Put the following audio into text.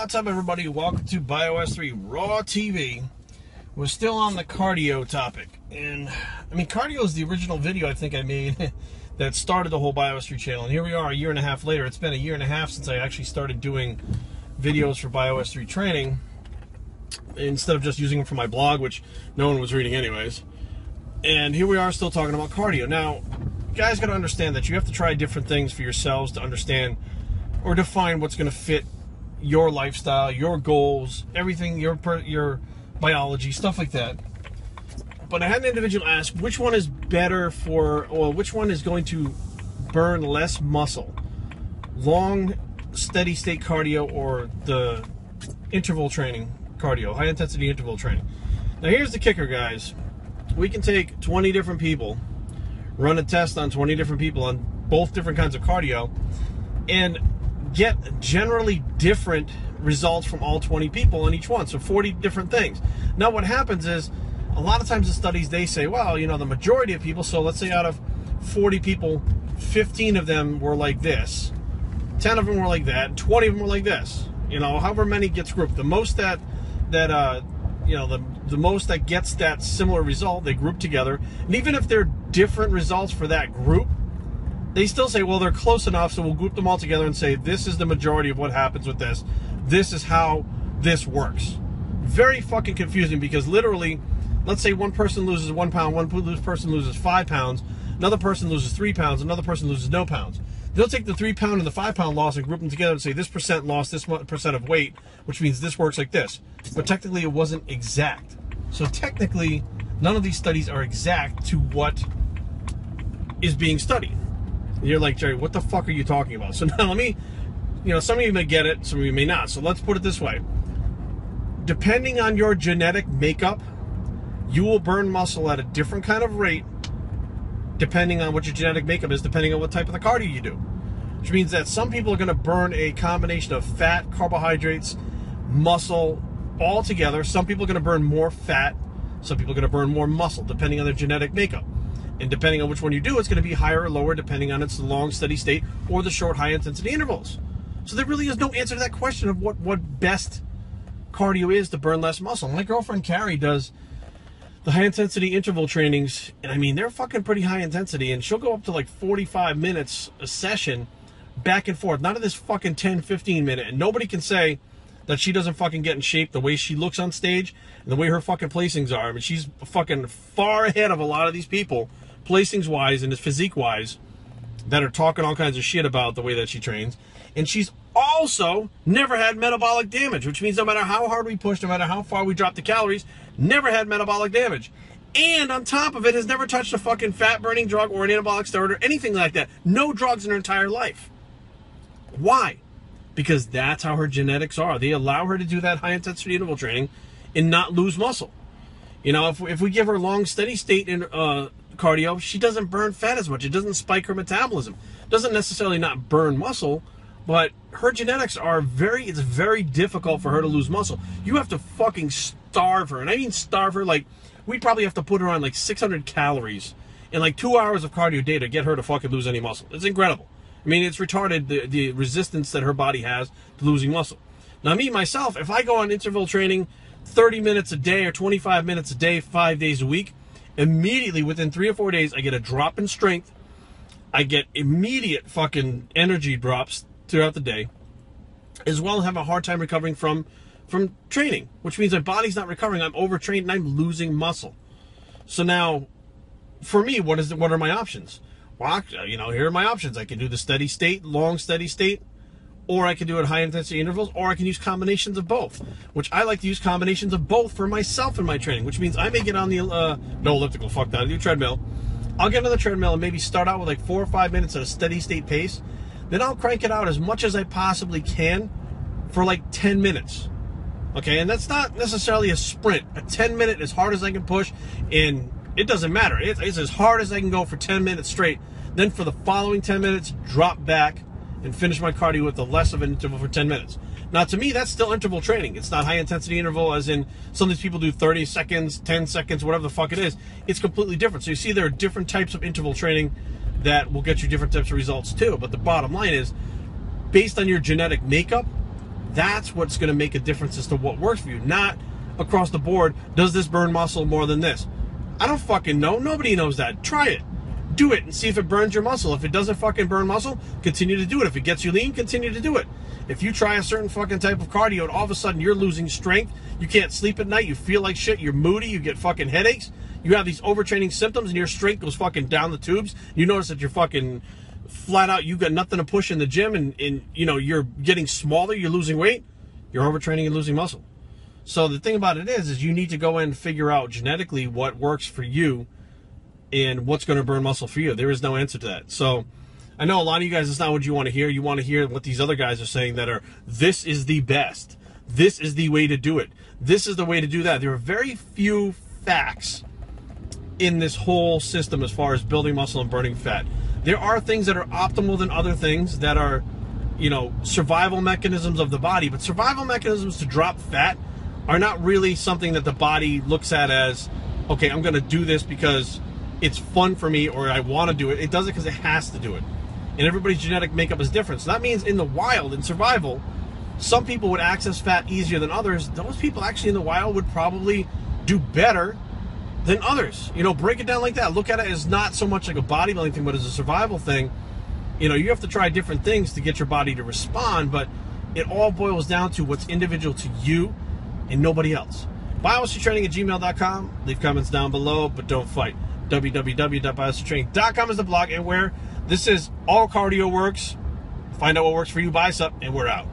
What's up, everybody? Welcome to Bios3 Raw TV. We're still on the cardio topic. And, I mean, cardio is the original video I think I made that started the whole Bios3 channel. And here we are a year and a half later. It's been a year and a half since I actually started doing videos for Bios3 training, instead of just using them for my blog, which no one was reading anyways. And here we are still talking about cardio. Now, you guys got to understand that you have to try different things for yourselves to understand or define what's going to fit your lifestyle, your goals, everything, your biology, stuff like that. But I had an individual ask which one is better for, or which one is going to burn less muscle, long steady state cardio or the interval training cardio, high intensity interval training. Now here's the kicker, guys. We can take 20 different people, run a test on 20 different people on both different kinds of cardio, and get generally different results from all 20 people on each one. So 40 different things. Now what happens is, a lot of times the studies, they say, well, you know, the majority of people, so let's say out of 40 people, 15 of them were like this, 10 of them were like that, 20 of them were like this. You know, however many gets grouped. The most that you know, the most that gets that similar result, they group together. And even if they're different results for that group, they still say, well, they're close enough, so we'll group them all together and say, this is the majority of what happens with this. This is how this works. Very fucking confusing, because literally, let's say one person loses 1 pound, one person loses 5 pounds, another person loses 3 pounds, another person loses no pounds. They'll take the 3 pound and the 5 pound loss and group them together and say this percent lost this percent of weight, which means this works like this. But technically it wasn't exact. So technically, none of these studies are exact to what is being studied. And you're like, Jerry, what the fuck are you talking about? So now let me, you know, some of you may get it, some of you may not. So let's put it this way. Depending on your genetic makeup, you will burn muscle at a different kind of rate depending on what your genetic makeup is, depending on what type of the cardio you do. Which means that some people are going to burn a combination of fat, carbohydrates, muscle, all together. Some people are going to burn more fat. Some people are going to burn more muscle, depending on their genetic makeup. And depending on which one you do, it's going to be higher or lower, depending on its long, steady state or the short, high-intensity intervals. So there really is no answer to that question of what best cardio is to burn less muscle. My girlfriend Kari does the high-intensity interval trainings, and I mean, they're fucking pretty high intensity, and she'll go up to like 45 minutes a session, back and forth, not in this fucking 10, 15 minute, and nobody can say that she doesn't fucking get in shape the way she looks on stage, and the way her fucking placings are. I mean, she's fucking far ahead of a lot of these people, placings-wise and physique-wise, that are talking all kinds of shit about the way that she trains, and she's also never had metabolic damage, which means no matter how hard we push, no matter how far we drop the calories, never had metabolic damage. And on top of it, has never touched a fucking fat-burning drug or an anabolic steroid or anything like that. No drugs in her entire life. Why? Because that's how her genetics are. They allow her to do that high-intensity interval training and not lose muscle. You know, if we give her long, steady state in cardio, she doesn't burn fat as much. It doesn't spike her metabolism. It doesn't necessarily not burn muscle, but her genetics are it's very difficult for her to lose muscle. You have to fucking starve her. And I mean starve her, like, we'd probably have to put her on like 600 calories in like 2 hours of cardio a day to get her to fucking lose any muscle. It's incredible. I mean, it's retarded, the resistance that her body has to losing muscle. Now, me, myself, if I go on interval training 30 minutes a day or 25 minutes a day, 5 days a week, immediately within 3 or 4 days, I get a drop in strength. I get immediate fucking energy drops throughout the day, as well as have a hard time recovering from training, which means my body's not recovering. I'm overtrained and I'm losing muscle. So now, for me, what are my options? Well, you know, here are my options. I can do the steady state, long steady state, or I can do it high intensity intervals, or I can use combinations of both, which I like to use combinations of both for myself in my training, which means I may get on the, no elliptical, fuck that, I do treadmill. I'll get on the treadmill and maybe start out with like 4 or 5 minutes at a steady state pace. Then I'll crank it out as much as I possibly can for like 10 minutes. Okay, and that's not necessarily a sprint. A 10-minute as hard as I can push, and it doesn't matter. It's as hard as I can go for 10 minutes straight. Then for the following 10 minutes, drop back and finish my cardio with a less of an interval for 10 minutes. Now, to me, that's still interval training. It's not high-intensity interval, as in some of these people do 30 seconds, 10 seconds, whatever the fuck it is. It's completely different. So you see there are different types of interval training that will get you different types of results too. But the bottom line is, based on your genetic makeup, That's what's going to make a difference as to what works for you. Not across the board, does this burn muscle more than this? I don't fucking know. Nobody knows that. Try it. Do it and see if it burns your muscle. If it doesn't fucking burn muscle, continue to do it. If it gets you lean, continue to do it. If you try a certain fucking type of cardio and all of a sudden you're losing strength, you can't sleep at night, you feel like shit, you're moody, you get fucking headaches, you have these overtraining symptoms and your strength goes fucking down the tubes, you notice that you're fucking flat out, you got nothing to push in the gym, and you know, you're getting smaller, you're losing weight, you're overtraining and losing muscle. So the thing about it is you need to go in and figure out genetically what works for you and what's going to burn muscle for you. There is no answer to that. So I know a lot of you guys, it's not what you want to hear. You want to hear what these other guys are saying that are, this is the best. This is the way to do it. This is the way to do that. There are very few facts in this whole system as far as building muscle and burning fat. There are things that are optimal than other things that are, you know, survival mechanisms of the body. But survival mechanisms to drop fat are not really something that the body looks at as, okay, I'm going to do this because it's fun for me or I want to do it. It does it because it has to do it. And everybody's genetic makeup is different. So that means in the wild, in survival, some people would access fat easier than others. Those people actually in the wild would probably do better than others. You know, break it down like that. Look at it as not so much like a bodybuilding thing, but as a survival thing. You know, you have to try different things to get your body to respond, but it all boils down to what's individual to you and nobody else. Bios3training@gmail.com. Leave comments down below, but don't fight. www.bios3training.com is the blog, and where this is all cardio works. Find out what works for you, bicep, and we're out.